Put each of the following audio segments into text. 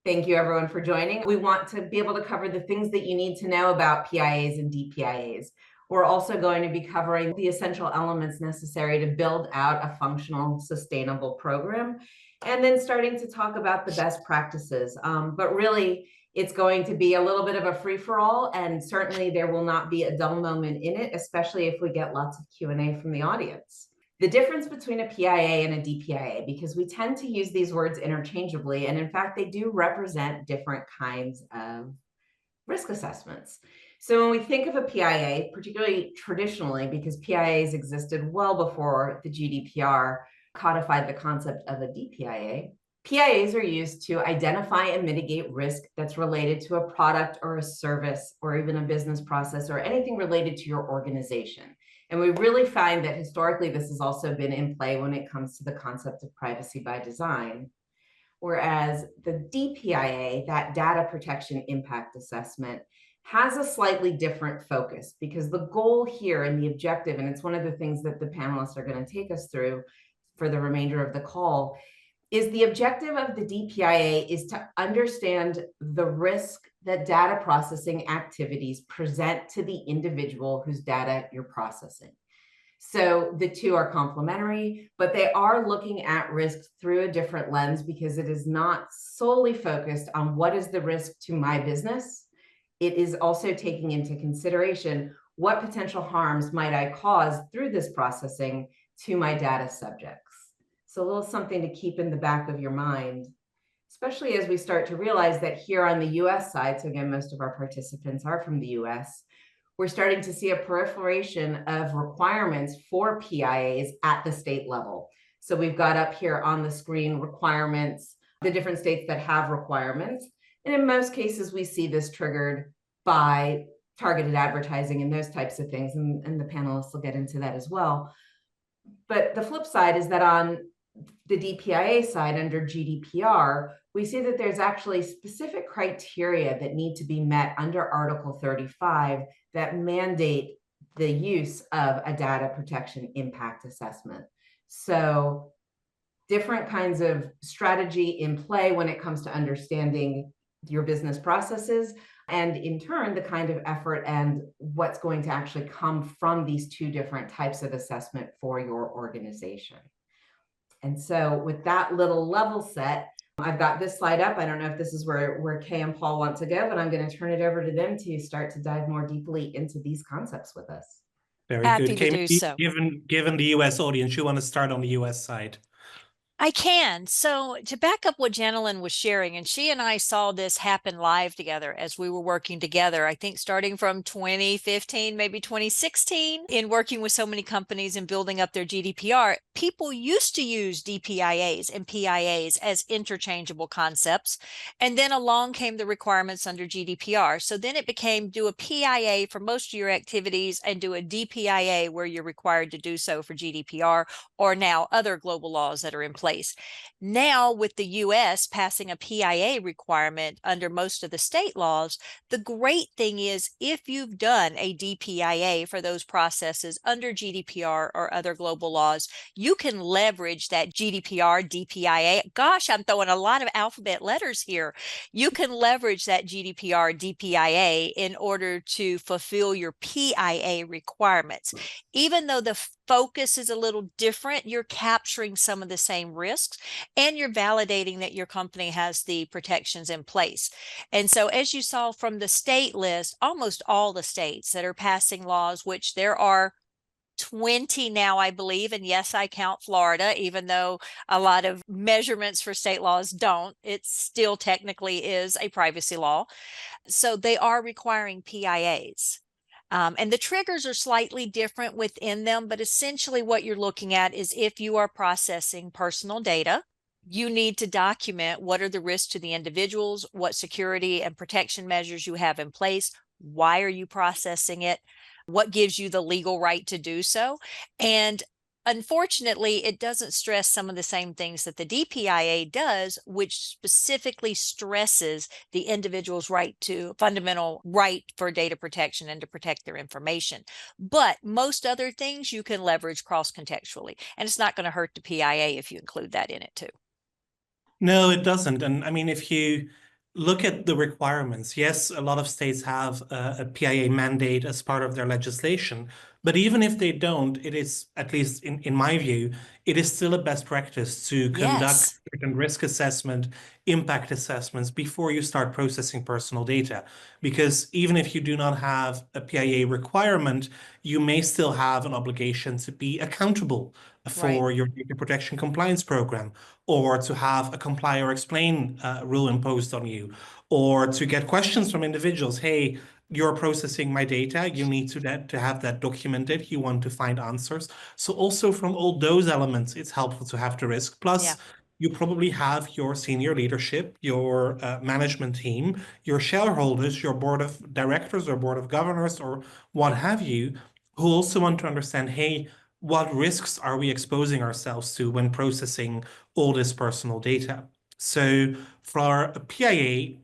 Thank you everyone for joining. We want to be able to cover the things that you need to know about PIAs and DPIAs. We're also going to be covering the essential elements necessary to build out a functional, sustainable program, and then starting to talk about the best practices. But really, it's going to be a little bit of a free-for-all, and certainly there will not be a dull moment in it, especially if we get lots of Q&A from the audience. The difference between a PIA and a DPIA, because we tend to use these words interchangeably, and in fact, they do represent different kinds of risk assessments. So when we think of a PIA, particularly traditionally, because PIAs existed well before the GDPR codified the concept of a DPIA, PIAs are used to identify and mitigate risk that's related to a product or a service or even a business process or anything related to your organization. And we really find that historically, this has also been in play when it comes to the concept of privacy by design. Whereas the DPIA, that data protection impact assessment, has a slightly different focus, because the goal here and the objective, and it's one of the things that the panelists are going to take us through for the remainder of the call, is the objective of the DPIA is to understand the risk that data processing activities present to the individual whose data you're processing. So the two are complementary, but they are looking at risk through a different lens, because it is not solely focused on what is the risk to my business. It is also taking into consideration what potential harms might I cause through this processing to my data subjects. So a little something to keep in the back of your mind, especially as we start to realize that here on the US side, so again, most of our participants are from the US, we're starting to see a proliferation of requirements for PIAs at the state level. So we've got up here on the screen requirements, the different states that have requirements. And in most cases, we see this triggered by targeted advertising and those types of things. And the panelists will get into that as well. But the flip side is that on the DPIA side, under GDPR, we see that there's actually specific criteria that need to be met under Article 35 that mandate the use of a data protection impact assessment. So different kinds of strategy in play when it comes to understanding your business processes, and in turn, the kind of effort and what's going to actually come from these two different types of assessment for your organization. And so with that little level set, I've got this slide up. I don't know if this is where Kay and Paul want to go, but I'm going to turn it over to them to start to dive more deeply into these concepts with us. Very good. Kay, given the US audience, you want to start on the US side? I can. So to back up what Janelyn was sharing, and she and I saw this happen live together as we were working together, I think starting from 2015, maybe 2016, in working with so many companies and building up their GDPR, people used to use DPIAs and PIAs as interchangeable concepts. And then along came the requirements under GDPR. So then it became do a PIA for most of your activities and do a DPIA where you're required to do so for GDPR or now other global laws that are in place. Now, with the US passing a PIA requirement under most of the state laws, the great thing is if you've done a DPIA for those processes under GDPR or other global laws, you can leverage that GDPR, DPIA. Gosh, I'm throwing a lot of alphabet letters here. You can leverage that GDPR, DPIA in order to fulfill your PIA requirements. Even though the focus is a little different, you're capturing some of the same risks and you're validating that your company has the protections in place. And so as you saw from the state list, almost all the states that are passing laws, which there are 20 now, I believe, and yes, I count Florida, even though a lot of measurements for state laws don't, it still technically is a privacy law. So they are requiring PIAs. And the triggers are slightly different within them, but essentially what you're looking at is if you are processing personal data, you need to document what are the risks to the individuals, what security and protection measures you have in place, why are you processing it, what gives you the legal right to do so. And unfortunately, it doesn't stress some of the same things that the DPIA does, which specifically stresses the individual's fundamental right for data protection and to protect their information. But most other things you can leverage cross-contextually, and it's not going to hurt the PIA if you include that in it too. No, it doesn't. And I mean, if you look at the requirements. Yes, a lot of states have a PIA mandate as part of their legislation, but even if they don't, it is, at least in my view, it is still a best practice to conduct Yes. certain risk assessment, impact assessments before you start processing personal data. Because even if you do not have a PIA requirement, you may still have an obligation to be accountable for your data protection compliance program, or to have a comply or explain rule imposed on you, or to get questions from individuals. Hey, you're processing my data. You need to have that documented. You want to find answers. So also from all those elements, it's helpful to have the risk. Plus, you probably have your senior leadership, your management team, your shareholders, your board of directors or board of governors or what have you, who also want to understand, hey, what risks are we exposing ourselves to when processing all this personal data? So for a PIA,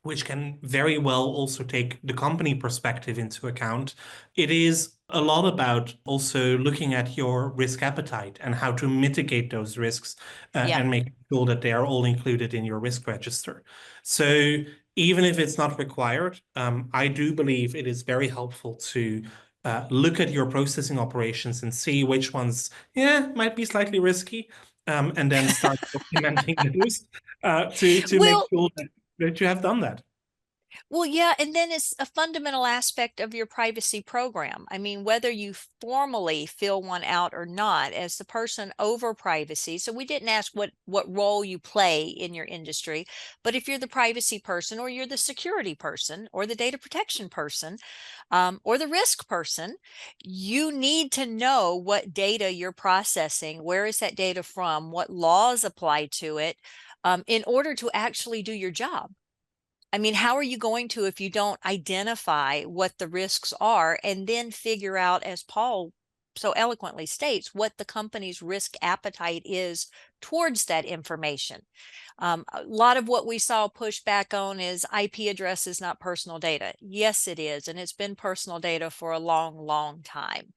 which can very well also take the company perspective into account, it is a lot about also looking at your risk appetite and how to mitigate those risks and make sure that they are all included in your risk register. So even if it's not required, I do believe it is very helpful to look at your processing operations and see which ones, might be slightly risky, and then start documenting those to make sure that you have done that. Well, yeah, and then it's a fundamental aspect of your privacy program. I mean, whether you formally fill one out or not, as the person over privacy. So we didn't ask what role you play in your industry, but if you're the privacy person, or you're the security person, or the data protection person, or the risk person, you need to know what data you're processing. Where is that data from? What laws apply to it, in order to actually do your job. I mean, how are you going to, if you don't identify what the risks are and then figure out, as Paul so eloquently states, what the company's risk appetite is towards that information? A lot of what we saw pushback on is IP address is not personal data. Yes, it is. And it's been personal data for a long, long time.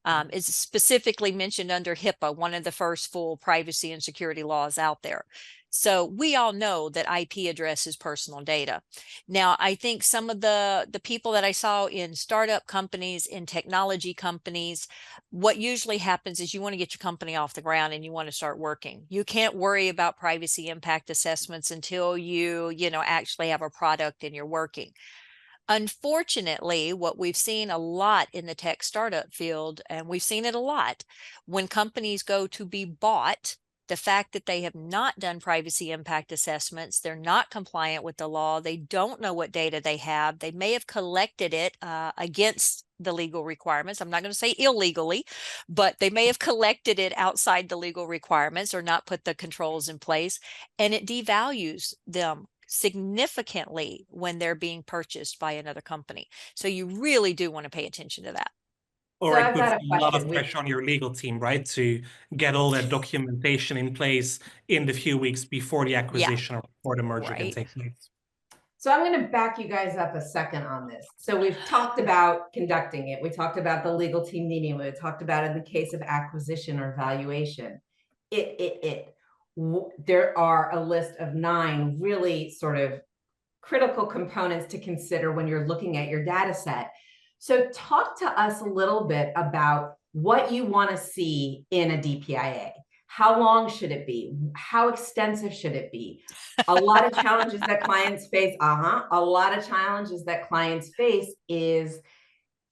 It's specifically mentioned under HIPAA, one of the first full privacy and security laws out there. So we all know that IP address is personal data. Now, I think some of the people that I saw in startup companies, in technology companies, what usually happens is you want to get your company off the ground and you want to start working. You can't worry about privacy impact assessments until you actually have a product and you're working. Unfortunately, what we've seen a lot in the tech startup field, and we've seen it a lot, when companies go to be bought, the fact that they have not done privacy impact assessments, they're not compliant with the law, they don't know what data they have, they may have collected it against the legal requirements. I'm not going to say illegally, but they may have collected it outside the legal requirements or not put the controls in place, and it devalues them significantly when they're being purchased by another company. So you really do want to pay attention to that. Or it puts a lot of pressure on your legal team, right? To get all that documentation in place in the few weeks before the acquisition or before the merger can take place. So I'm going to back you guys up a second on this. So we've talked about conducting it. We talked about the legal team needing it. We talked about in the case of acquisition or valuation. There are a list of 9 really sort of critical components to consider when you're looking at your data set. So talk to us a little bit about what you want to see in a DPIA. How long should it be? How extensive should it be? A lot of challenges that clients face. A lot of challenges that clients face is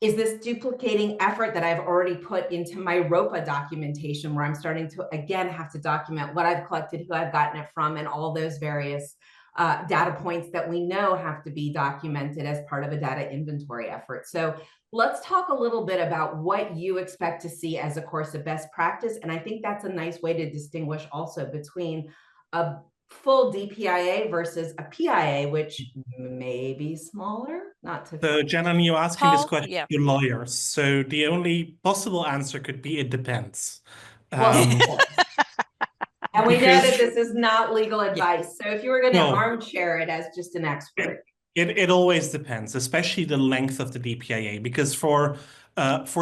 this duplicating effort that I've already put into my ROPA documentation, where I'm starting to, again, have to document what I've collected, who I've gotten it from, and all those various data points that we know have to be documented as part of a data inventory effort. So let's talk a little bit about what you expect to see as a course of best practice. And I think that's a nice way to distinguish also between a full DPIA versus a PIA, which may be smaller. So, Jenna, you're asking this question to lawyers. So the only possible answer could be it depends. Well, and we know that this is not legal advice. So if you were going to armchair it as just an expert. It always depends, especially the length of the DPIA, because for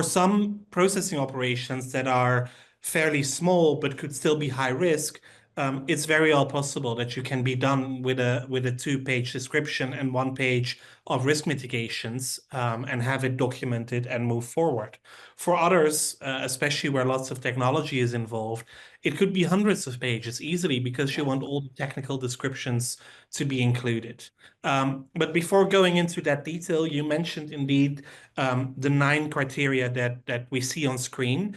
some processing operations that are fairly small but could still be high risk, it's very well possible that you can be done with a 2-page description and 1 page of risk mitigations, and have it documented and move forward. For others, especially where lots of technology is involved, it could be hundreds of pages easily because you want all the technical descriptions to be included. But before going into that detail, you mentioned indeed the 9 criteria that we see on screen.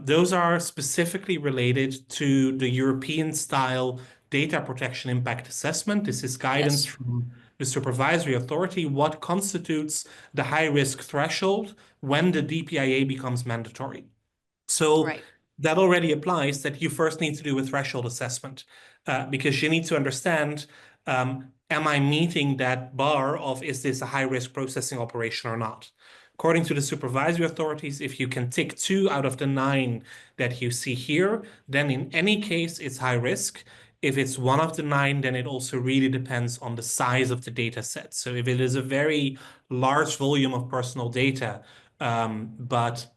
Those are specifically related to the European style data protection impact assessment. This is guidance from the supervisory authority, what constitutes the high risk threshold when the DPIA becomes mandatory. So that already applies that you first need to do a threshold assessment, because you need to understand, am I meeting that bar of, is this a high risk processing operation or not? According to the supervisory authorities, if you can tick 2 out of the 9 that you see here, then in any case, it's high risk. If it's 1 of the 9, then it also really depends on the size of the data set. So if it is a very large volume of personal data, and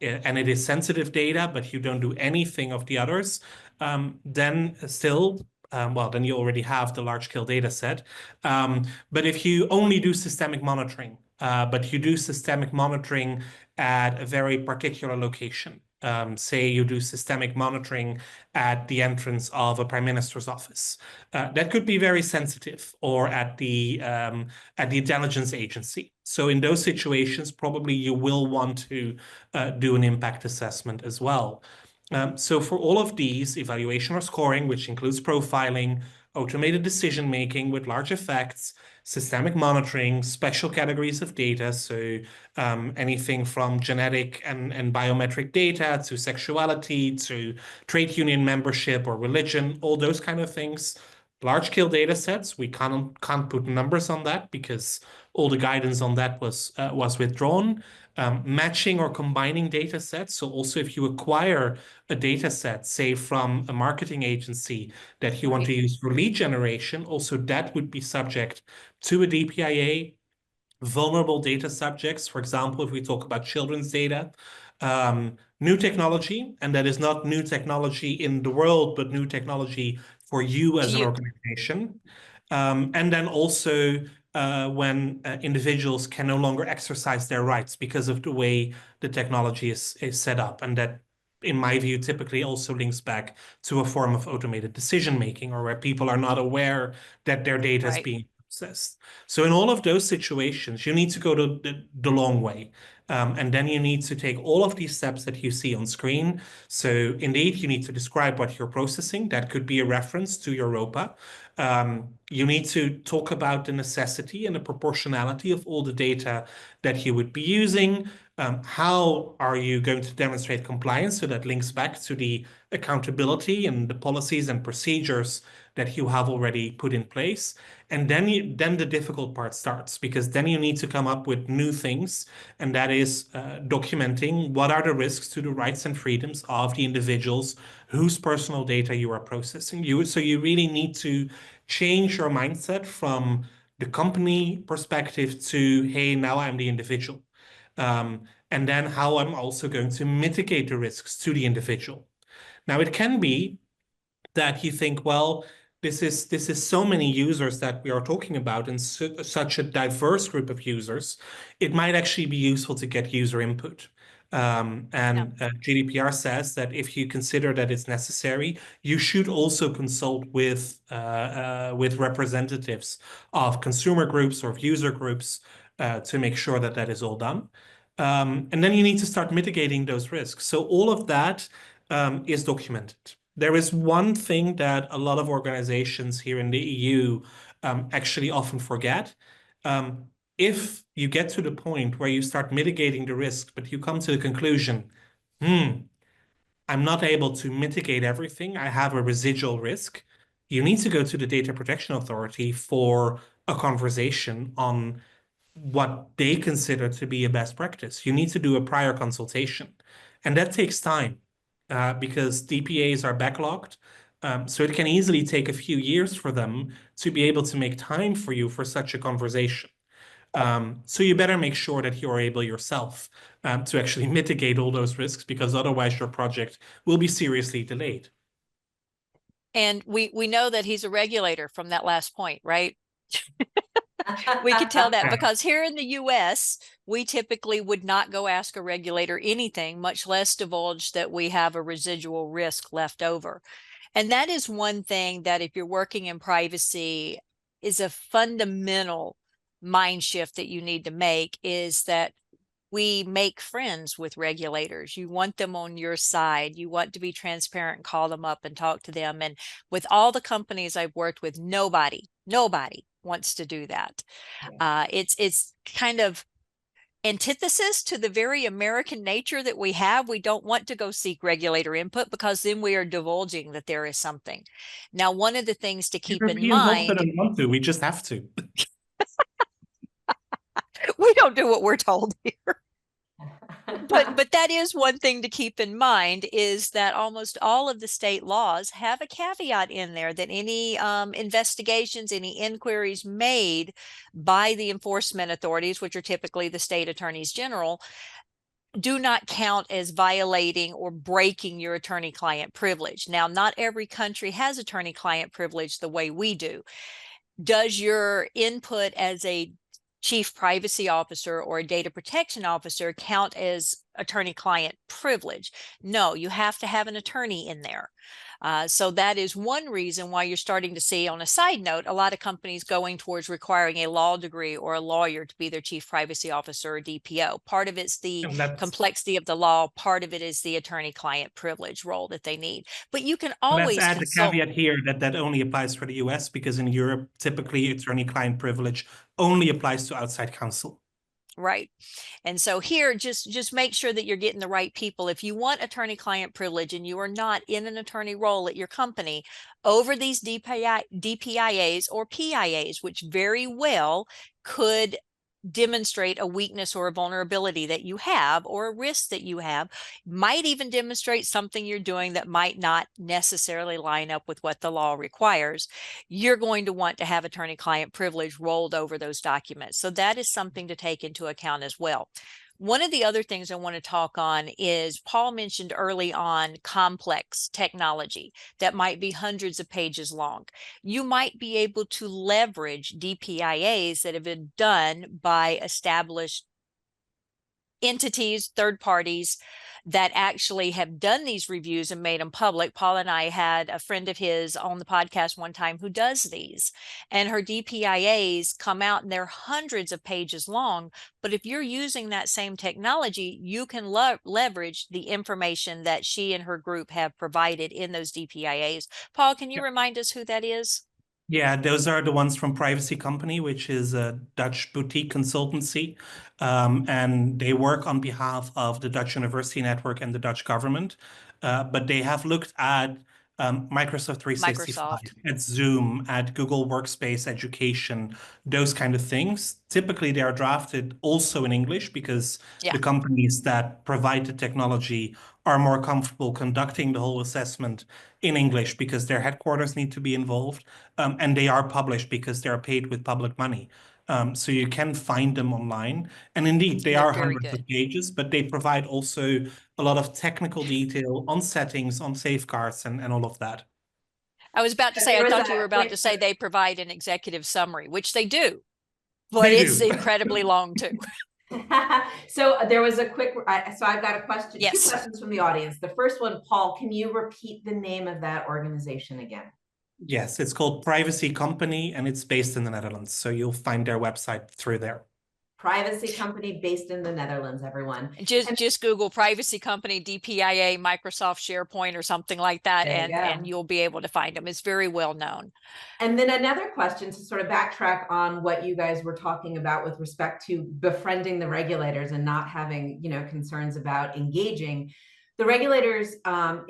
it is sensitive data, but you don't do anything of the others, then still, well, then you already have the large-scale data set. But if you only do systemic monitoring, but you do systemic monitoring at a very particular location, say you do systemic monitoring at the entrance of a prime minister's office, that could be very sensitive, or at the intelligence agency. So in those situations, probably you will want to do an impact assessment as well. So for all of these, evaluation or scoring, which includes profiling, automated decision-making with large effects, systemic monitoring, special categories of data, so anything from genetic and biometric data to sexuality to trade union membership or religion, all those kind of things. Large-scale data sets, we can't put numbers on that because all the guidance on that was withdrawn. Matching or combining data sets. So also if you acquire a data set, say from a marketing agency that you want to use for lead generation, also that would be subject to a DPIA. Vulnerable data subjects, for example, if we talk about children's data, new technology, and that is not new technology in the world, but new technology for you as an organization. And then also when individuals can no longer exercise their rights because of the way the technology is set up. And that, in my view, typically also links back to a form of automated decision-making, or where people are not aware that their data is being processed. So in all of those situations, you need to go to the long way. And then you need to take all of these steps that you see on screen. So indeed, you need to describe what you're processing. That could be a reference to your ROPA. You need to talk about the necessity and the proportionality of all the data that you would be using. How are you going to demonstrate compliance? So that links back to the accountability and the policies and procedures that you have already put in place. And then the difficult part starts, because then you need to come up with new things, and that is documenting what are the risks to the rights and freedoms of the individuals whose personal data you are processing. So you really need to change your mindset from the company perspective to, hey, now I'm the individual. And then how I'm also going to mitigate the risks to the individual. Now, it can be that you think, well, this is so many users that we are talking about, and such a diverse group of users, it might actually be useful to get user input. GDPR says that if you consider that it's necessary, you should also consult with representatives of consumer groups or of user groups to make sure that that is all done. And then you need to start mitigating those risks. So all of that is documented. There is one thing that a lot of organizations here in the EU actually often forget. If you get to the point where you start mitigating the risk, but you come to the conclusion, I'm not able to mitigate everything, I have a residual risk, you need to go to the Data Protection Authority for a conversation on what they consider to be a best practice. You need to do a prior consultation, and that takes time. Because DPAs are backlogged. So it can easily take a few years for them to be able to make time for you for such a conversation. So you better make sure that you're able yourself to actually mitigate all those risks, because otherwise your project will be seriously delayed. And we know that he's a regulator from that last point, right? We could tell that because here in the US, we typically would not go ask a regulator anything, much less divulge that we have a residual risk left over. And that is one thing that if you're working in privacy is a fundamental mind shift that you need to make, is that we make friends with regulators. You want them on your side. You want to be transparent and call them up and talk to them. And with all the companies I've worked with, nobody wants to do that. It's kind of antithesis to the very American nature that we have. We don't want to go seek regulator input because then we are divulging that there is something. Now, one of the things to keep in mind, don't want to, we just have to. we don't do what we're told here. But that is one thing to keep in mind, is that almost all of the state laws have a caveat in there that any investigations, any inquiries made by the enforcement authorities, which are typically the state attorneys general, do not count as violating or breaking your attorney-client privilege. Now, not every country has attorney-client privilege the way we do. Does your input as a chief privacy officer or a data protection officer count as attorney-client privilege? No, you have to have an attorney in there. So that is one reason why you're starting to see, on a side note, a lot of companies going towards requiring a law degree or a lawyer to be their chief privacy officer or DPO. Part of it's the complexity of the law. Part of it is the attorney-client privilege role that they need. But you can always Let's add consult. the caveat here that only applies for the US, because in Europe, typically attorney-client privilege only applies to outside counsel. Right. And so here, just make sure that you're getting the right people. If you want attorney-client privilege and you are not in an attorney role at your company over these DPIAs or PIAs, which very well could demonstrate a weakness or a vulnerability that you have, or a risk that you have, might even demonstrate something you're doing that might not necessarily line up with what the law requires, you're going to want to have attorney-client privilege rolled over those documents. So that is something to take into account as well. One of the other things I want to talk on is, Paul mentioned early on, complex technology that might be hundreds of pages long. You might be able to leverage DPIAs that have been done by established entities, third parties that actually have done these reviews and made them public. Paul and I had a friend of his on the podcast one time who does these, and her DPIAs come out and they're hundreds of pages long. But if you're using that same technology, you can leverage the information that she and her group have provided in those DPIAs. Paul, can you remind us who that is? Yeah, those are the ones from Privacy Company, which is a Dutch boutique consultancy. And they work on behalf of the Dutch University Network and the Dutch government. But they have looked at Microsoft 365, at Zoom, at Google Workspace Education, those kind of things. Typically, they are drafted also in English because the companies that provide the technology are more comfortable conducting the whole assessment in English because their headquarters need to be involved. And they are published because they are paid with public money. So you can find them online. And indeed, they are hundreds of pages, but they provide also a lot of technical detail on settings, on safeguards, and all of that. I was about to say, I thought you were about to say they provide an executive summary, which they do, but it's incredibly long too. So there was a quick, so I've got a question, two questions from the audience. The first one, Paul, can you repeat the name of that organization again? Yes, it's called Privacy Company, and it's based in the Netherlands. So you'll find their website through there. Privacy Company based in the Netherlands, everyone. Just Google Privacy Company, DPIA, Microsoft SharePoint, or something like that, and you'll be able to find them. It's very well known. And then another question to sort of backtrack on what you guys were talking about with respect to befriending the regulators and not having, concerns about engaging. The regulators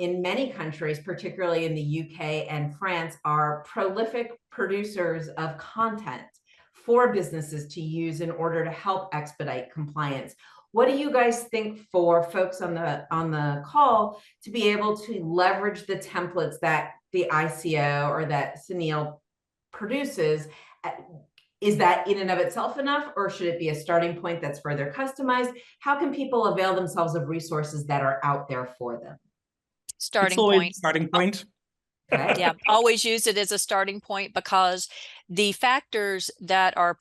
in many countries, particularly in the UK and France, are prolific producers of content for businesses to use in order to help expedite compliance. What do you guys think for folks on the call to be able to leverage the templates that the ICO or that Sunil produces? Is that in and of itself enough, or should it be a starting point that's further customized? How can people avail themselves of resources that are out there for them? Starting point. Starting point. Okay. Yeah, always use it as a starting point, because the factors that are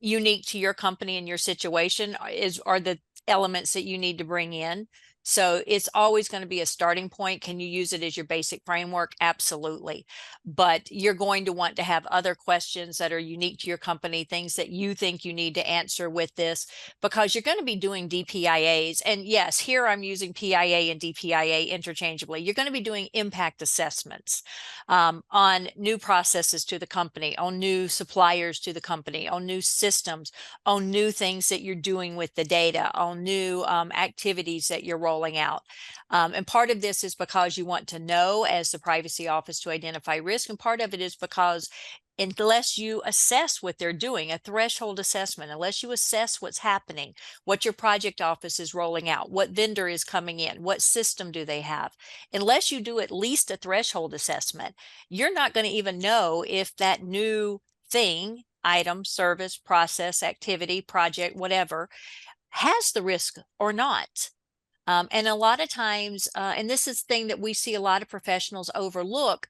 unique to your company and your situation are the elements that you need to bring in. So it's always going to be a starting point. Can you use it as your basic framework? Absolutely. But you're going to want to have other questions that are unique to your company, things that you think you need to answer with this, because you're going to be doing DPIAs. And yes, here I'm using PIA and DPIA interchangeably. You're going to be doing impact assessments on new processes to the company, on new suppliers to the company, on new systems, on new things that you're doing with the data, on new activities that you're rolling out. And part of this is because you want to know as the privacy office to identify risk. And part of it is because unless you assess what they're doing, a threshold assessment, unless you assess what's happening, what your project office is rolling out, what vendor is coming in, what system do they have, unless you do at least a threshold assessment, you're not going to even know if that new thing, item, service, process, activity, project, whatever, has the risk or not. And a lot of times, and this is the thing that we see a lot of professionals overlook,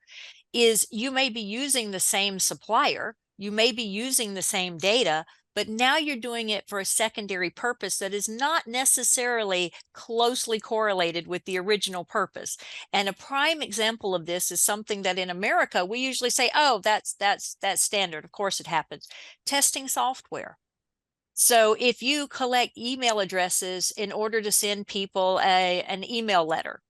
is you may be using the same supplier, you may be using the same data, but now you're doing it for a secondary purpose that is not necessarily closely correlated with the original purpose. And a prime example of this is something that in America, we usually say, oh, that's standard. Of course it happens. Testing software. So if you collect email addresses in order to send people an email letter,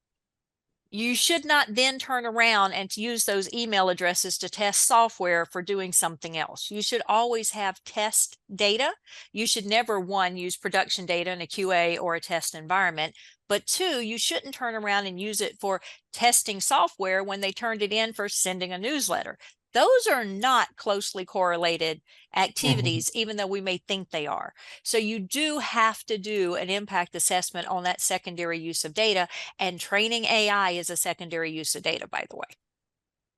you should not then turn around and use those email addresses to test software for doing something else. You should always have test data. You should never, one, use production data in a QA or a test environment, but two, you shouldn't turn around and use it for testing software when they turned it in for sending a newsletter. Those are not closely correlated activities, even though we may think they are. So you do have to do an impact assessment on that secondary use of data, and training AI is a secondary use of data, by the way.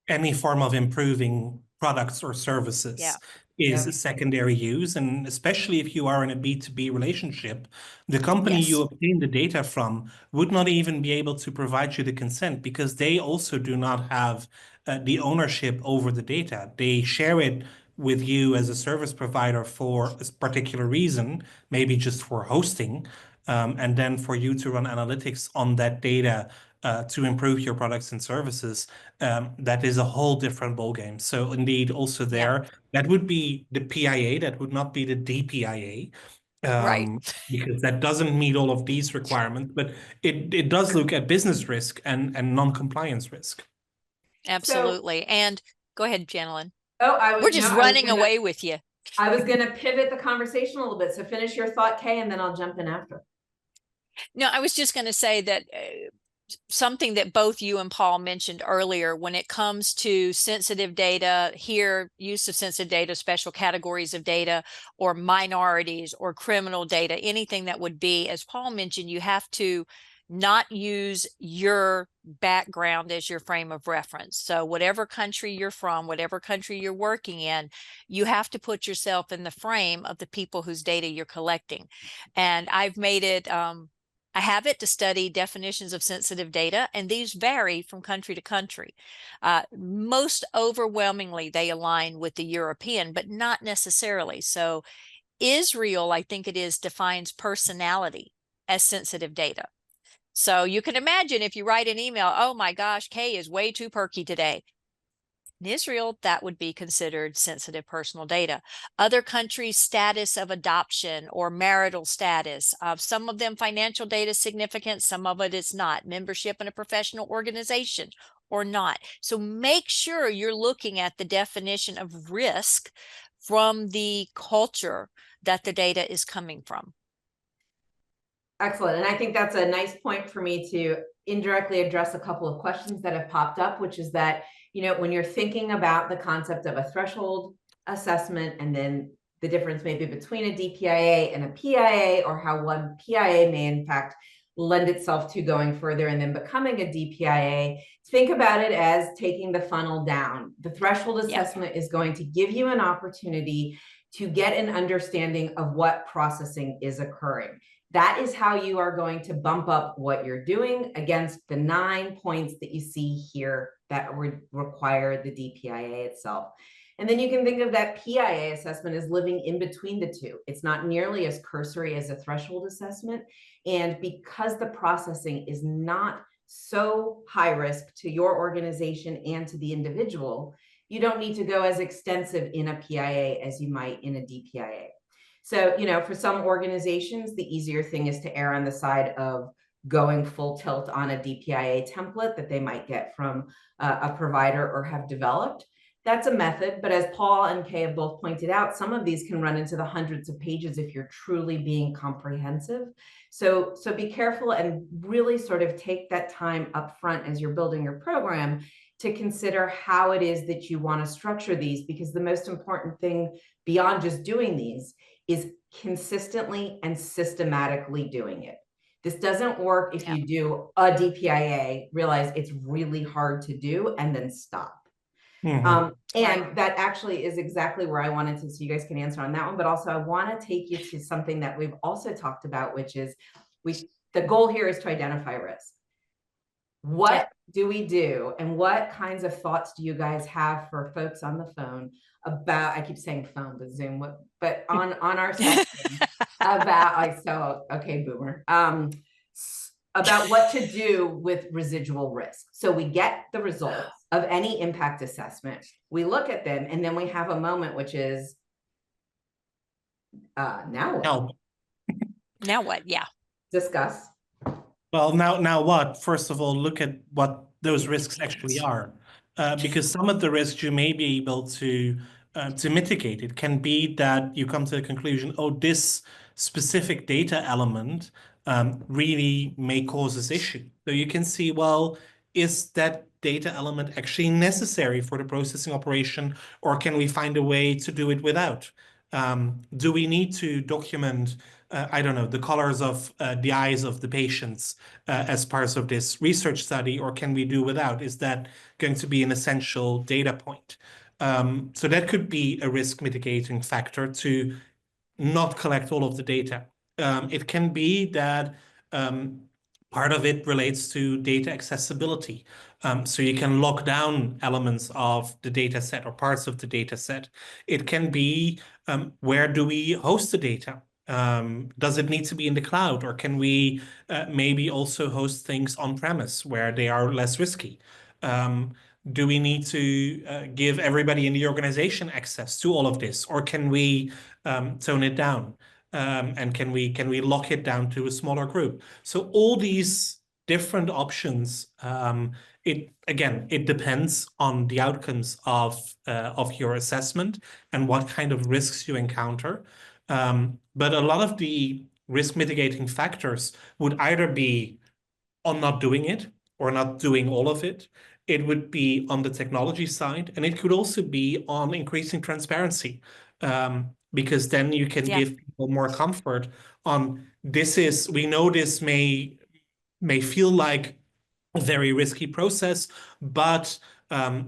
Any form of improving products or services is a secondary use. And especially if you are in a B2B relationship, the company you obtain the data from would not even be able to provide you the consent, because they also do not have the ownership over the data. They share it with you as a service provider for a particular reason, maybe just for hosting, and then for you to run analytics on that data to improve your products and services. That is a whole different ballgame. So indeed, also there, that would be the PIA, that would not be the DPIA. Right. Because that doesn't meet all of these requirements, but it does look at business risk and non-compliance risk. Absolutely. And go ahead, Janelyn. Oh, we're just running away with you. I was going to pivot the conversation a little bit. So finish your thought, Kay, and then I'll jump in after. No, I was just going to say that something that both you and Paul mentioned earlier, when it comes to sensitive data, here, use of sensitive data, special categories of data, or minorities, or criminal data, anything that would be, as Paul mentioned, you have to not use your background as your frame of reference. So whatever country you're from, whatever country you're working in, you have to put yourself in the frame of the people whose data you're collecting. And I've made it, I have it to study definitions of sensitive data, and these vary from country to country. Most overwhelmingly, they align with the European, but not necessarily. So Israel, I think it is, defines personality as sensitive data. So you can imagine if you write an email, oh my gosh, Kay is way too perky today. In Israel, that would be considered sensitive personal data. Other countries' status of adoption or marital status, some of them financial data significant, some of it is not. Membership in a professional organization or not. So make sure you're looking at the definition of risk from the culture that the data is coming from. Excellent. And I think that's a nice point for me to indirectly address a couple of questions that have popped up, which is that, you know, when you're thinking about the concept of a threshold assessment, and then the difference maybe between a DPIA and a PIA, or how one PIA may in fact lend itself to going further and then becoming a DPIA, think about it as taking the funnel down. The threshold assessment is going to give you an opportunity to get an understanding of what processing is occurring. That is how you are going to bump up what you're doing against the 9 points that you see here that require the DPIA itself. And then you can think of that PIA assessment as living in between the two. It's not nearly as cursory as a threshold assessment. And because the processing is not so high risk to your organization and to the individual, you don't need to go as extensive in a PIA as you might in a DPIA. So, for some organizations, the easier thing is to err on the side of going full tilt on a DPIA template that they might get from a provider or have developed. That's a method, but as Paul and Kay have both pointed out, some of these can run into the hundreds of pages if you're truly being comprehensive. So be careful and really sort of take that time up front as you're building your program to consider how it is that you want to structure these, because the most important thing beyond just doing these is consistently and systematically doing it. This doesn't work if you do a DPIA, realize it's really hard to do, and then stop. And that actually is exactly where I wanted to, so you guys can answer on that one, but also I want to take you to something that we've also talked about, which is the goal here is to identify risk. What do we do, and what kinds of thoughts do you guys have for folks on the phone about, I keep saying phone, but Zoom, but on our session about, okay, boomer, about what to do with residual risk. So we get the results of any impact assessment, we look at them, and then we have a moment, which is, now what? No. Now what? Yeah. Discuss. Well, now what? First of all, look at what those risks actually are, because some of the risks you may be able to mitigate. It can be that you come to the conclusion, oh, this specific data element really may cause this issue. So you can see, well, is that data element actually necessary for the processing operation, or can we find a way to do it without? Do we need to document, I don't know, the colors of the eyes of the patients as part of this research study, or can we do without? Is that going to be an essential data point? So that could be a risk mitigating factor to not collect all of the data. It can be that part of it relates to data accessibility. So you can lock down elements of the data set or parts of the data set. It can be where do we host the data? Does it need to be in the cloud, or can we maybe also host things on premise where they are less risky? Do we need to give everybody in the organization access to all of this, or can we tone it down? And can we lock it down to a smaller group? So all these different options, it depends on the outcomes of your assessment and what kind of risks you encounter. But a lot of the risk mitigating factors would either be on not doing it or not doing all of it. It would be on the technology side, and it could also be on increasing transparency, because then you can give people more comfort on we know this may feel like a very risky process, but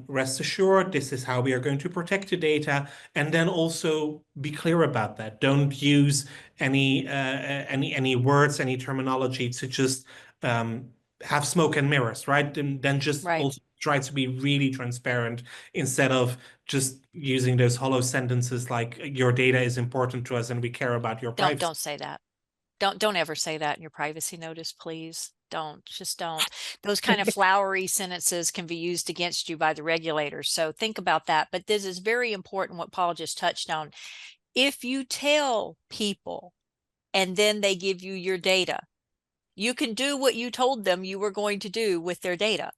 rest assured, this is how we are going to protect the data, and then also be clear about that. Don't use any words, any terminology to just have smoke and mirrors, right? And then just also try to be really transparent instead of just using those hollow sentences like your data is important to us and we care about your privacy. Don't say that. Don't ever say that in your privacy notice, please. Just don't. Those kind of flowery sentences can be used against you by the regulators. So think about that. But this is very important, what Paul just touched on. If you tell people and then they give you your data, you can do what you told them you were going to do with their data.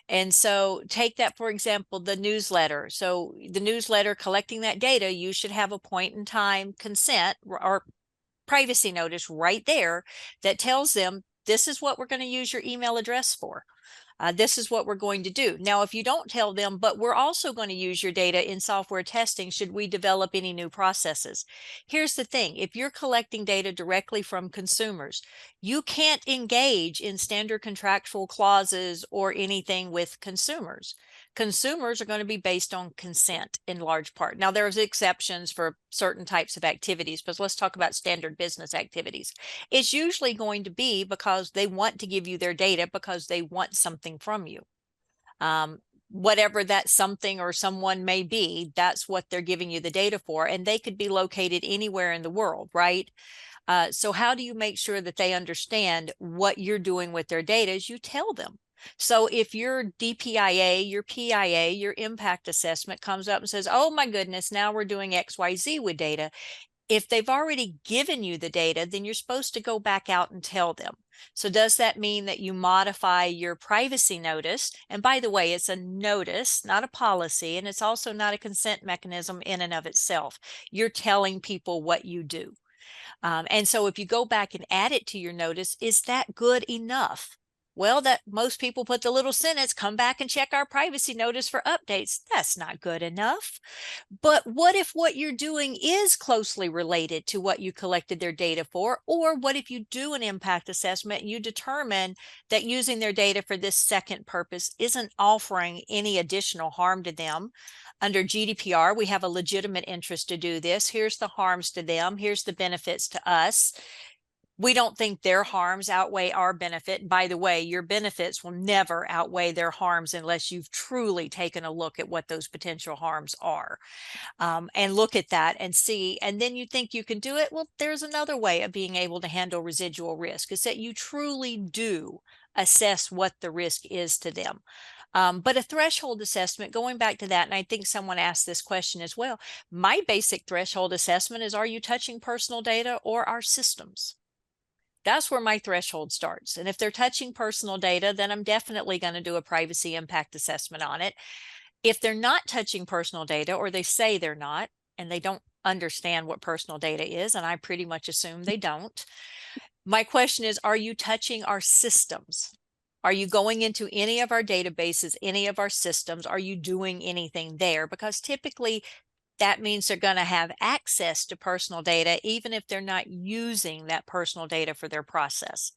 And so take that, for example, the newsletter. So the newsletter, collecting that data, you should have a point in time consent or privacy notice right there that tells them this is what we're going to use your email address for. This is what we're going to do. Now, if you don't tell them, but we're also going to use your data in software testing, should we develop any new processes? Here's the thing. If you're collecting data directly from consumers, you can't engage in standard contractual clauses or anything with consumers. Consumers are going to be based on consent in large part. Now, there's exceptions for certain types of activities, but let's talk about standard business activities. It's usually going to be because they want to give you their data because they want something from you. Whatever that something or someone may be, that's what they're giving you the data for. And they could be located anywhere in the world, right? So how do you make sure that they understand what you're doing with their data? Is you tell them. So if your DPIA, your PIA, your impact assessment comes up and says, oh my goodness, now we're doing XYZ with data. If they've already given you the data, then you're supposed to go back out and tell them. So does that mean that you modify your privacy notice? And by the way, it's a notice, not a policy, and it's also not a consent mechanism in and of itself. You're telling people what you do. And so if you go back and add it to your notice, is that good enough? Well, that most people put the little sentence, come back and check our privacy notice for updates. That's not good enough. But what if what you're doing is closely related to what you collected their data for? Or what if you do an impact assessment and you determine that using their data for this second purpose isn't offering any additional harm to them? Under GDPR, we have a legitimate interest to do this. Here's the harms to them. Here's the benefits to us. We don't think their harms outweigh our benefit. And by the way, your benefits will never outweigh their harms unless you've truly taken a look at what those potential harms are. And look at that and see, and then you think you can do it. Well, there's another way of being able to handle residual risk, is that you truly do assess what the risk is to them. But a threshold assessment, going back to that, and I think someone asked this question as well, my basic threshold assessment is, are you touching personal data or our systems? That's where my threshold starts. And if they're touching personal data, then I'm definitely going to do a privacy impact assessment on it. If they're not touching personal data, or they say they're not, and they don't understand what personal data is, and I pretty much assume they don't, my question is, are you touching our systems? Are you going into any of our databases, any of our systems? Are you doing anything there? Because typically that means they're going to have access to personal data, even if they're not using that personal data for their process.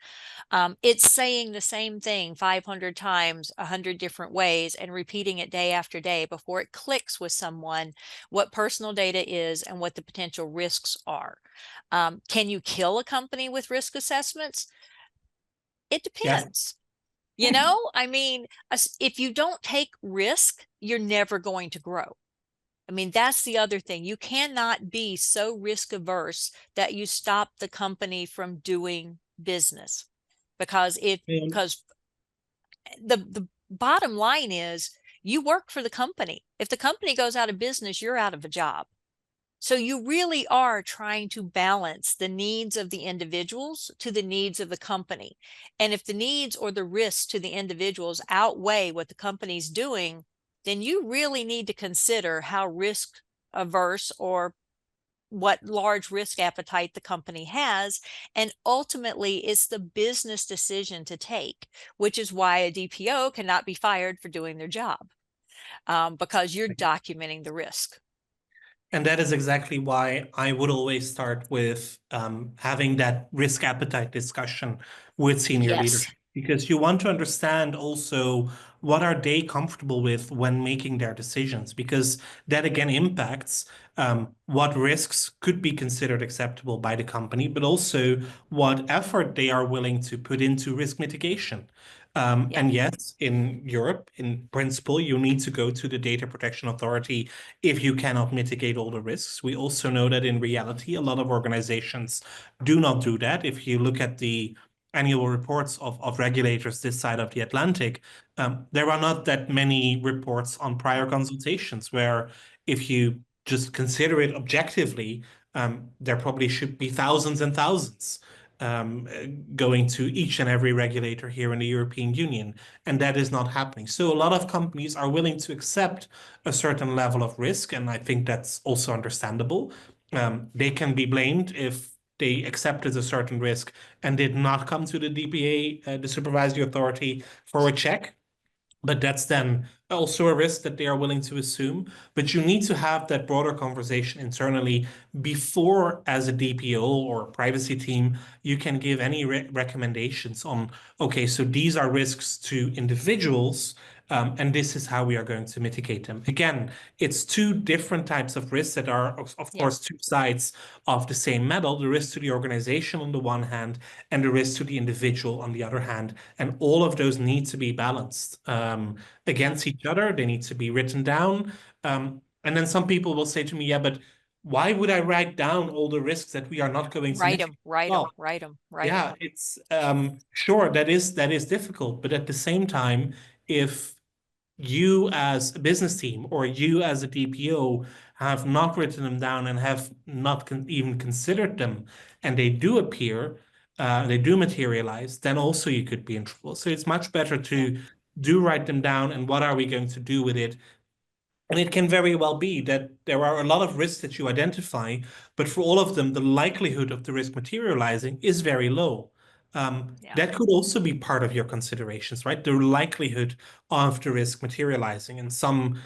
It's saying the same thing 500 times, 100 different ways, and repeating it day after day before it clicks with someone what personal data is and what the potential risks are. Can you kill a company with risk assessments? It Yes. depends. You know, I mean, if you don't take risk, you're never going to grow. I mean, that's the other thing. You cannot be so risk averse that you stop the company from doing business, because the bottom line is you work for the company. If the company goes out of business, you're out of a job. So you really are trying to balance the needs of the individuals to the needs of the company. And if the needs or the risks to the individuals outweigh what the company's doing, then you really need to consider how risk averse or what large risk appetite the company has. And ultimately, it's the business decision to take, which is why a DPO cannot be fired for doing their job, because you're documenting the risk. And that is exactly why I would always start with having that risk appetite discussion with senior Yes. leadership, because you want to understand also what are they comfortable with when making their decisions, because that again impacts what risks could be considered acceptable by the company, but also what effort they are willing to put into risk mitigation. And yes, in Europe, in principle, you need to go to the Data Protection Authority if you cannot mitigate all the risks. We also know that in reality, a lot of organizations do not do that. If you look at the annual reports of regulators this side of the Atlantic, there are not that many reports on prior consultations, where if you just consider it objectively, there probably should be thousands and thousands going to each and every regulator here in the European Union, and that is not happening. So a lot of companies are willing to accept a certain level of risk, and I think that's also understandable. They can be blamed if they accepted a certain risk and did not come to the DPA, the supervisory authority, for a check. But that's then also a risk that they are willing to assume. But you need to have that broader conversation internally before, as a DPO or a privacy team, you can give any recommendations on, okay, so these are risks to individuals, And this is how we are going to mitigate them. Again, it's two different types of risks that are, of course, two sides of the same medal, the risk to the organization on the one hand, and the risk to the individual on the other hand. And all of those need to be balanced against each other. They need to be written down. And then some people will say to me, yeah, but why would I write down all the risks that we are not going to mitigate? Write them. Yeah, it's sure, that is difficult, but at the same time, if you as a business team or you as a DPO have not written them down and have not even considered them, and they do appear, they do materialize, then also you could be in trouble. So it's much better to do write them down, and what are we going to do with it? And it can very well be that there are a lot of risks that you identify, but for all of them, the likelihood of the risk materializing is very low. That could also be part of your considerations, right? The likelihood of the risk materializing. And some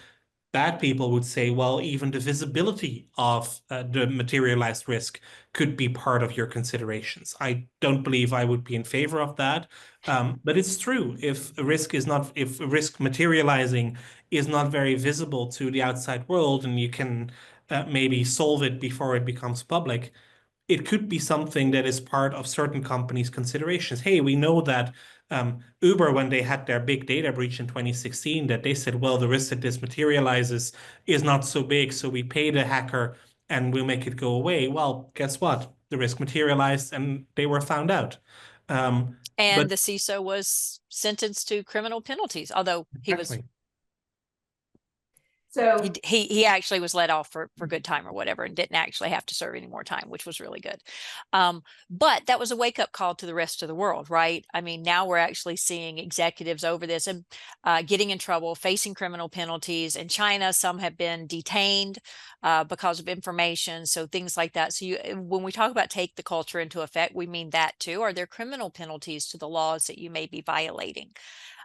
bad people would say, well, even the visibility of the materialized risk could be part of your considerations. I don't believe I would be in favor of that. But it's true. If a risk materializing is not very visible to the outside world, and you can maybe solve it before it becomes public, it could be something that is part of certain companies' considerations. Hey, we know that Uber, when they had their big data breach in 2016, that they said, well, the risk that this materializes is not so big, so we pay the hacker and we'll make it go away. Well, guess what? The risk materialized and they were found out. And the CISO was sentenced to criminal penalties, although he was... So he actually was let off for good time or whatever, and didn't actually have to serve any more time, which was really good. But that was a wake-up call to the rest of the world, right? I mean, now we're actually seeing executives over this and getting in trouble, facing criminal penalties. In China, some have been detained because of information, so things like that. So when we talk about take the culture into effect, we mean that too. Are there criminal penalties to the laws that you may be violating?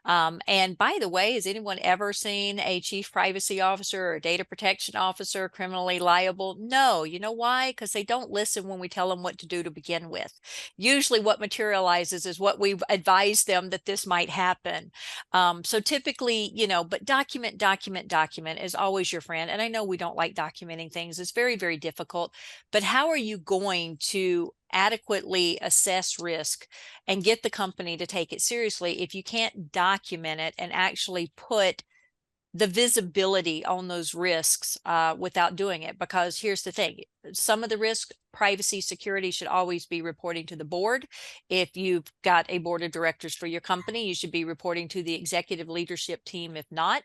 And by the way, has anyone ever seen a chief privacy officer or data protection officer criminally liable? No. You know why? Because they don't listen when we tell them what to do to begin with. Usually what materializes is what we've advised them that this might happen. So typically, but document is always your friend. And I know we don't like documenting things. It's very, very difficult. But how are you going to adequately assess risk and get the company to take it seriously if you can't document it and actually put the visibility on those risks without doing it? Because here's the thing, some of the risk, privacy, security should always be reporting to the board. If you've got a board of directors for your company, you should be reporting to the executive leadership team, if not.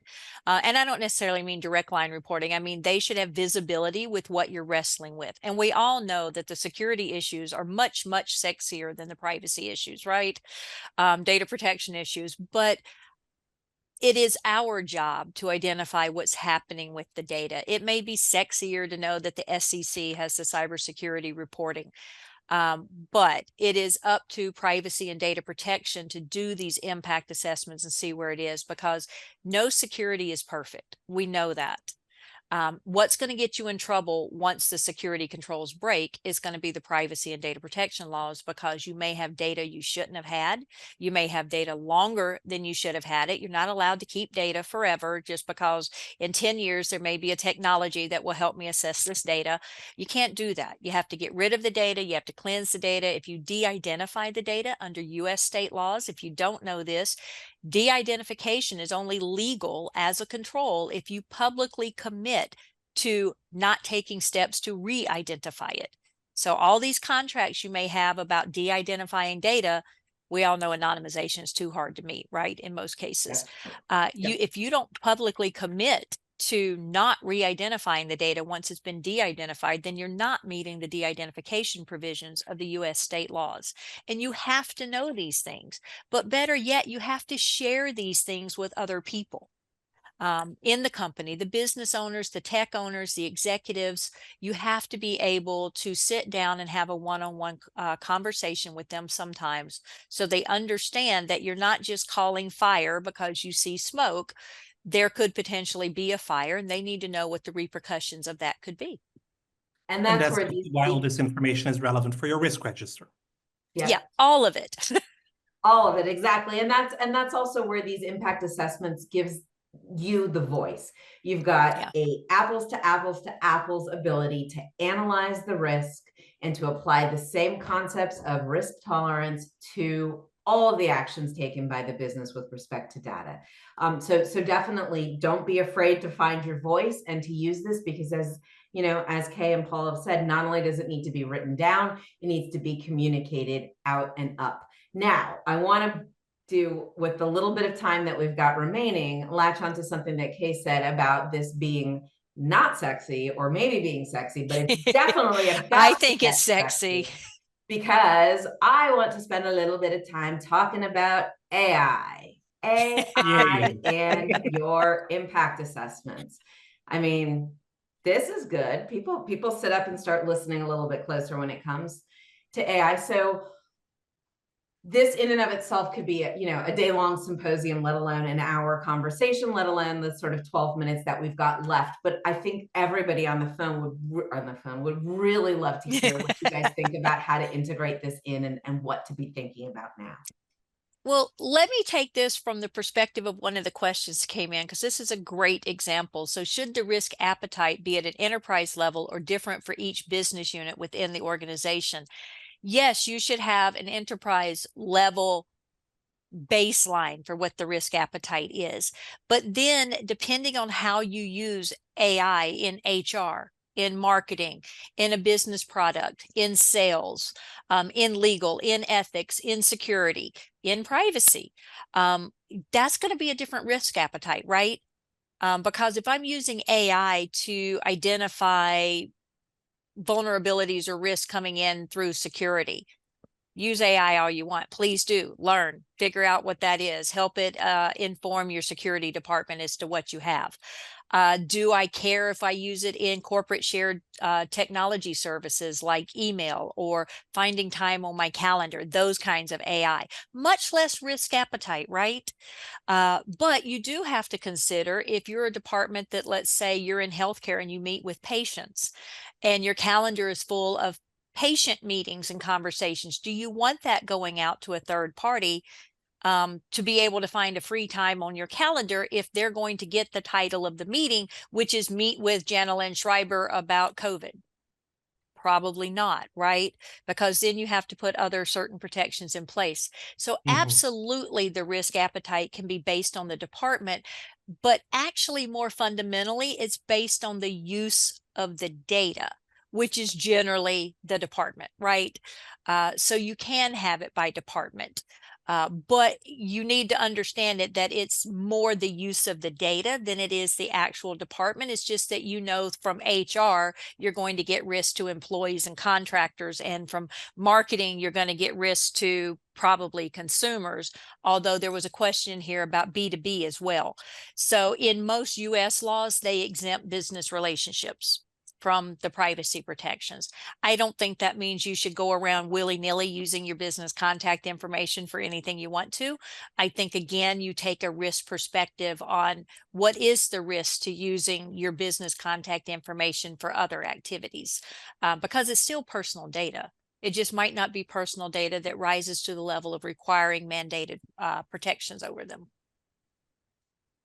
And I don't necessarily mean direct line reporting. I mean, they should have visibility with what you're wrestling with. And we all know that the security issues are much, much sexier than the privacy issues, right? Data protection issues. But it is our job to identify what's happening with the data. It may be sexier to know that the SEC has the cybersecurity reporting, but it is up to privacy and data protection to do these impact assessments and see where it is, because no security is perfect. We know that. What's going to get you in trouble once the security controls break is going to be the privacy and data protection laws, because you may have data you shouldn't have had. You may have data longer than you should have had it. You're not allowed to keep data forever just because in 10 years there may be a technology that will help me assess this data. You can't do that. You have to get rid of the data. You have to cleanse the data. If you de-identify the data under US state laws, if you don't know this, de-identification is only legal as a control if you publicly commit to not taking steps to re-identify it. So all these contracts you may have about de-identifying data, we all know anonymization is too hard to meet, right? In most cases. If you don't publicly commit to not re-identifying the data once it's been de-identified, then you're not meeting the de-identification provisions of the US state laws. And you have to know these things. But better yet, you have to share these things with other people in the company, the business owners, the tech owners, the executives. You have to be able to sit down and have a one-on-one conversation with them sometimes, so they understand that you're not just calling fire because you see smoke. There could potentially be a fire, and they need to know what the repercussions of that could be. And that's where why all this information is relevant for your risk register. Yeah, all of it. All of it, exactly. And that's also where these impact assessments gives you the voice. You've got a apples to apples ability to analyze the risk and to apply the same concepts of risk tolerance to all of the actions taken by the business with respect to data. So definitely don't be afraid to find your voice and to use this, because as you know, as Kay and Paul have said, not only does it need to be written down, it needs to be communicated out and up. Now, I want to do, with the little bit of time that we've got remaining, latch onto something that Kay said about this being not sexy, or maybe being sexy, but it's definitely about I think it's sexy. Because I want to spend a little bit of time talking about AI and your impact assessments. I mean, this is good. People sit up and start listening a little bit closer when it comes to AI. So this in and of itself could be a day-long symposium, let alone an hour conversation, let alone the sort of 12 minutes that we've got left. But I think everybody on the phone would really love to hear what you guys think about how to integrate this in, and what to be thinking about now. Well, let me take this from the perspective of one of the questions that came in, because this is a great example. So should the risk appetite be at an enterprise level or different for each business unit within the organization? Yes, you should have an enterprise level baseline for what the risk appetite is. But then depending on how you use AI in HR, in marketing, in a business product, in sales, in legal, in ethics, in security, in privacy, that's going to be a different risk appetite, right? Because if I'm using AI to identify vulnerabilities or risks coming in through security, use AI all you want. Please do learn, figure out what that is, help it inform your security department as to what you have. Do I care if I use it in corporate shared technology services like email or finding time on my calendar, those kinds of AI? Much less risk appetite, right? But you do have to consider, if you're a department that, let's say you're in healthcare and you meet with patients and your calendar is full of patient meetings and conversations, do you want that going out to a third party to be able to find a free time on your calendar if they're going to get the title of the meeting, which is meet with Janelyn Schreiber about COVID? Probably not, right? Because then you have to put other certain protections in place. So absolutely the risk appetite can be based on the department, but actually more fundamentally, it's based on the use of the data, which is generally the department, right? So you can have it by department. But you need to understand it, that it's more the use of the data than it is the actual department. It's just that, from HR, you're going to get risk to employees and contractors, and from marketing, you're going to get risk to probably consumers, although there was a question here about B2B as well. So in most US laws, they exempt business relationships from the privacy protections. I don't think that means you should go around willy-nilly using your business contact information for anything you want to. I think, again, you take a risk perspective on what is the risk to using your business contact information for other activities, because it's still personal data. It just might not be personal data that rises to the level of requiring mandated protections over them.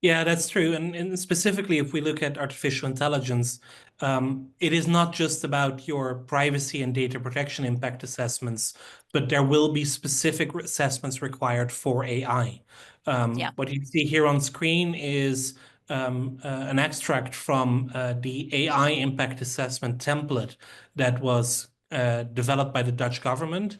Yeah, that's true. And specifically, if we look at artificial intelligence, it is not just about your privacy and data protection impact assessments, but there will be specific assessments required for AI. What you see here on screen is an extract from the AI impact assessment template that was developed by the Dutch government,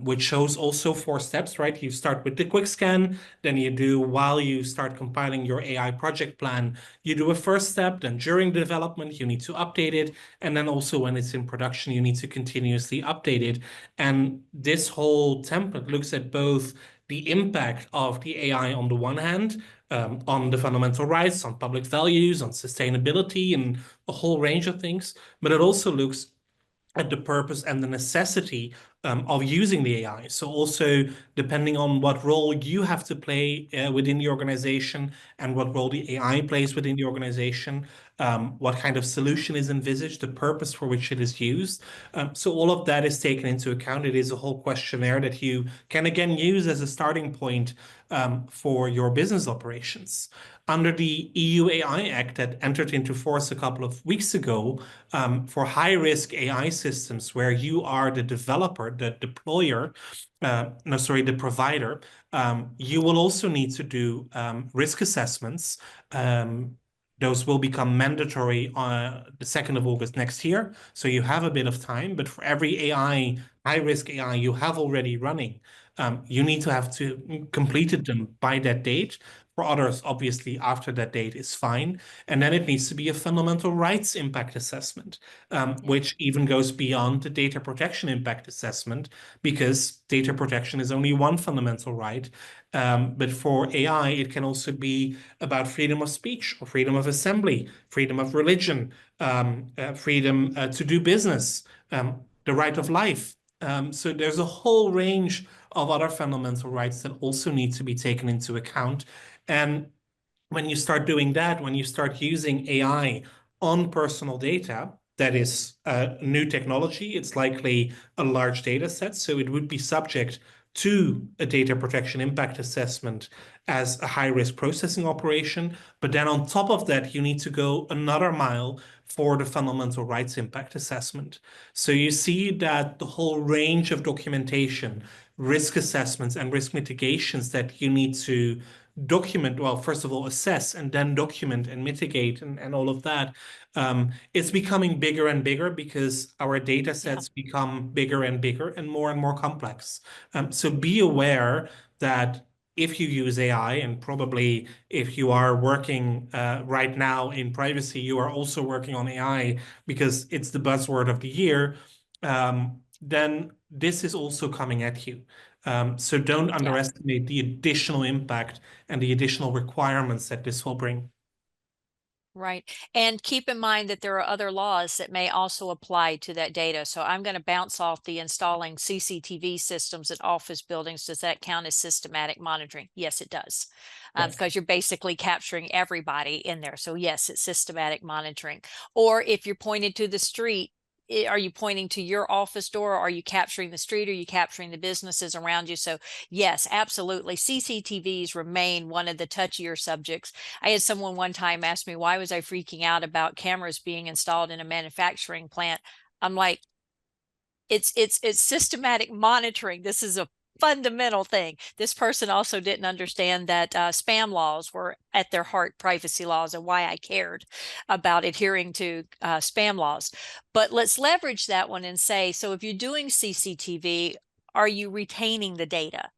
which shows also 4 steps, right? You start with the quick scan, then you do, while you start compiling your AI project plan, you do a first step, then during the development, you need to update it, and then also when it's in production, you need to continuously update it. And this whole template looks at both the impact of the AI on the one hand, on the fundamental rights, on public values, on sustainability, and a whole range of things, but it also looks at the purpose and the necessity of using the AI. So also depending on what role you have to play within the organization and what role the AI plays within the organization, what kind of solution is envisaged, the purpose for which it is used. So all of that is taken into account. It is a whole questionnaire that you can again use as a starting point for your business operations. Under the EU AI Act that entered into force a couple of weeks ago, for high-risk AI systems where you are the developer, the deployer, the provider, you will also need to do risk assessments. Those will become mandatory on the 2nd of August next year. So you have a bit of time, but for every AI, high-risk AI you have already running, you need to have to completed them by that date. For others, obviously, after that date is fine. And then it needs to be a fundamental rights impact assessment, which even goes beyond the data protection impact assessment, because data protection is only one fundamental right. But for AI, it can also be about freedom of speech or freedom of assembly, freedom of religion, freedom to do business, the right of life. So there's a whole range of other fundamental rights that also need to be taken into account. And when you start doing that, when you start using AI on personal data, that is new technology, it's likely a large data set, so it would be subject to a data protection impact assessment as a high-risk processing operation. But then on top of that, you need to go another mile for the fundamental rights impact assessment. So you see that the whole range of documentation, risk assessments, and risk mitigations that you need to document, well, first of all, assess and then document and mitigate and all of that. It's becoming bigger and bigger because our data sets become bigger and bigger and more complex. So be aware that if you use AI, and probably if you are working right now in privacy, you are also working on AI because it's the buzzword of the year, then this is also coming at you. So don't underestimate the additional impact and the additional requirements that this will bring. Right. And keep in mind that there are other laws that may also apply to that data. So I'm going to bounce off the installing CCTV systems at office buildings. Does that count as systematic monitoring? Yes, it does. Yes. Because you're basically capturing everybody in there. So yes, it's systematic monitoring. Or if you're pointed to the street, are you pointing to your office door? Are you capturing the street? Are you capturing the businesses around you? So yes, absolutely. CCTVs remain one of the touchier subjects. I had someone one time ask me, why was I freaking out about cameras being installed in a manufacturing plant? I'm like, it's systematic monitoring. This is a fundamental thing. This person also didn't understand that spam laws were at their heart privacy laws, and why I cared about adhering to spam laws. But let's leverage that one and say, so if you're doing CCTV, are you retaining the data?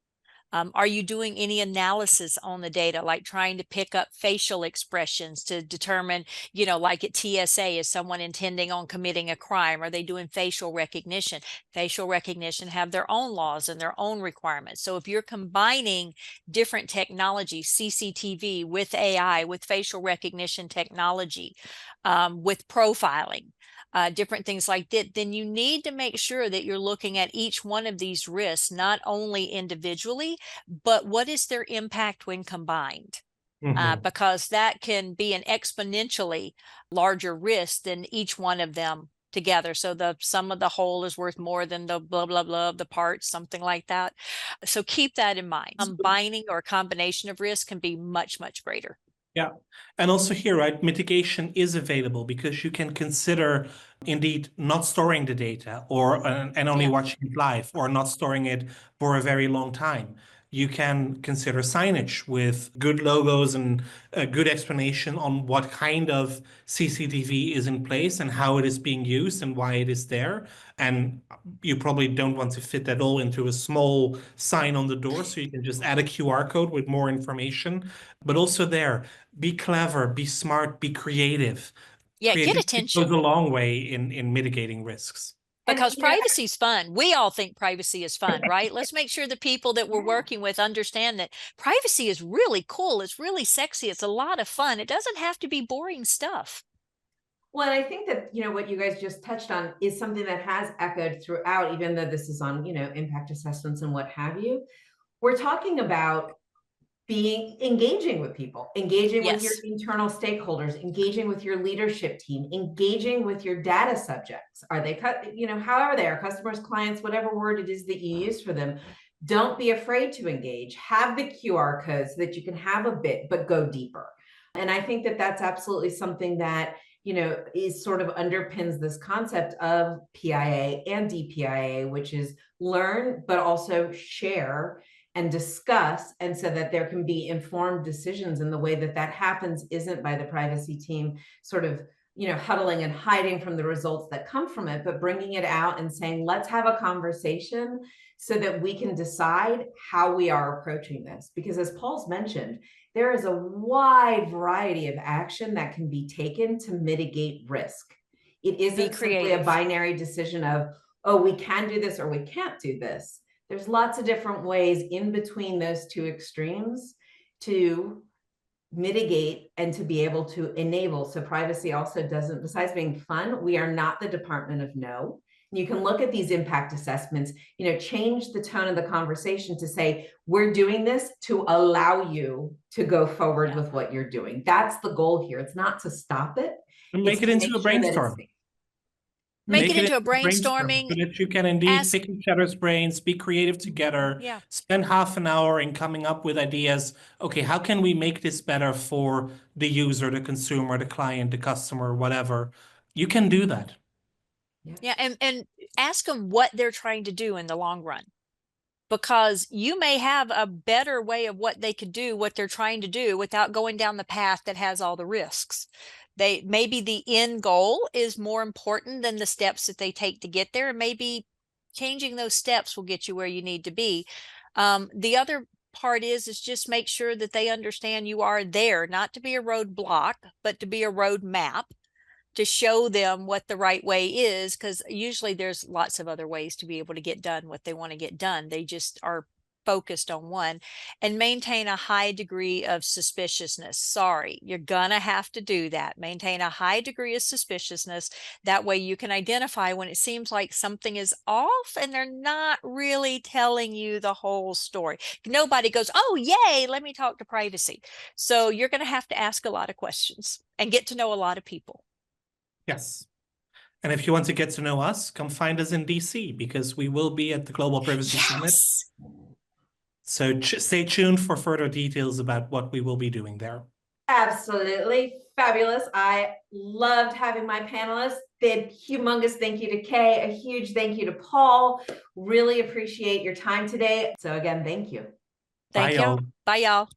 Are you doing any analysis on the data, like trying to pick up facial expressions to determine, you know, like at TSA, is someone intending on committing a crime? Are they doing facial recognition? Facial recognition have their own laws and their own requirements. So if you're combining different technology, CCTV with AI, with facial recognition technology, with profiling, different things like that, then you need to make sure that you're looking at each one of these risks, not only individually, but what is their impact when combined? Because that can be an exponentially larger risk than each one of them together. So the sum of the whole is worth more than the blah, blah, blah of the parts, something like that. So keep that in mind. Combining or combination of risk can be much, much greater. Yeah. And also here, right, mitigation is available because you can consider indeed not storing the data or and only watching it live, or not storing it for a very long time. You can consider signage with good logos and a good explanation on what kind of CCTV is in place and how it is being used and why it is there. And you probably don't want to fit that all into a small sign on the door, so you can just add a QR code with more information. But also there, be clever, be smart, be creative. Yeah, get Creativity attention. goes a long way in mitigating risks. Because privacy is fun. We all think privacy is fun, right? Let's make sure the people that we're working with understand that privacy is really cool. It's really sexy. It's a lot of fun. It doesn't have to be boring stuff. Well, and I think that, what you guys just touched on is something that has echoed throughout, even though this is on, impact assessments and what have you. We're talking about engaging with people, engaging with your Yes. internal stakeholders, engaging with your leadership team, engaging with your data subjects. Are they however they are, customers, clients, whatever word it is that you use for them. Don't be afraid to engage. Have the QR codes so that you can have a bit, but go deeper. And I think that that's absolutely something that, is sort of underpins this concept of PIA and DPIA, which is learn, but also share and discuss, and so that there can be informed decisions. And the way that that happens isn't by the privacy team sort of, huddling and hiding from the results that come from it, but bringing it out and saying, let's have a conversation so that we can decide how we are approaching this. Because as Paul's mentioned, there is a wide variety of action that can be taken to mitigate risk. It isn't simply a binary decision of, oh, we can do this or we can't do this. There's lots of different ways in between those two extremes to mitigate and to be able to enable. So privacy also doesn't, besides being fun, we are not the Department of No. You can look at these impact assessments, change the tone of the conversation to say, we're doing this to allow you to go forward with what you're doing. That's the goal here. It's not to stop it. And make it into a brainstorm. Make it into a brainstorming. So that you can indeed pick each other's brains, be creative together, spend half an hour in coming up with ideas. Okay, how can we make this better for the user, the consumer, the client, the customer, whatever? You can do that. Yeah, and ask them what they're trying to do in the long run. Because you may have a better way of what they could do, what they're trying to do, without going down the path that has all the risks. Maybe the end goal is more important than the steps that they take to get there. And maybe changing those steps will get you where you need to be. The other part is just make sure that they understand you are there, not to be a roadblock, but to be a roadmap, to show them what the right way is, because usually there's lots of other ways to be able to get done what they want to get done. They just are focused on one. And maintain a high degree of suspiciousness. Sorry, you're gonna have to do that. Maintain a high degree of suspiciousness. That way you can identify when it seems like something is off and they're not really telling you the whole story. Nobody goes, oh, yay, let me talk to privacy. So you're gonna have to ask a lot of questions and get to know a lot of people. Yes. And if you want to get to know us, come find us in DC, because we will be at the Global Privacy Summit. So stay tuned for further details about what we will be doing there. Absolutely fabulous. I loved having my panelists. Big, humongous thank you to Kay. A huge thank you to Paul. Really appreciate your time today. So again, thank you. Thank you. Bye, y'all.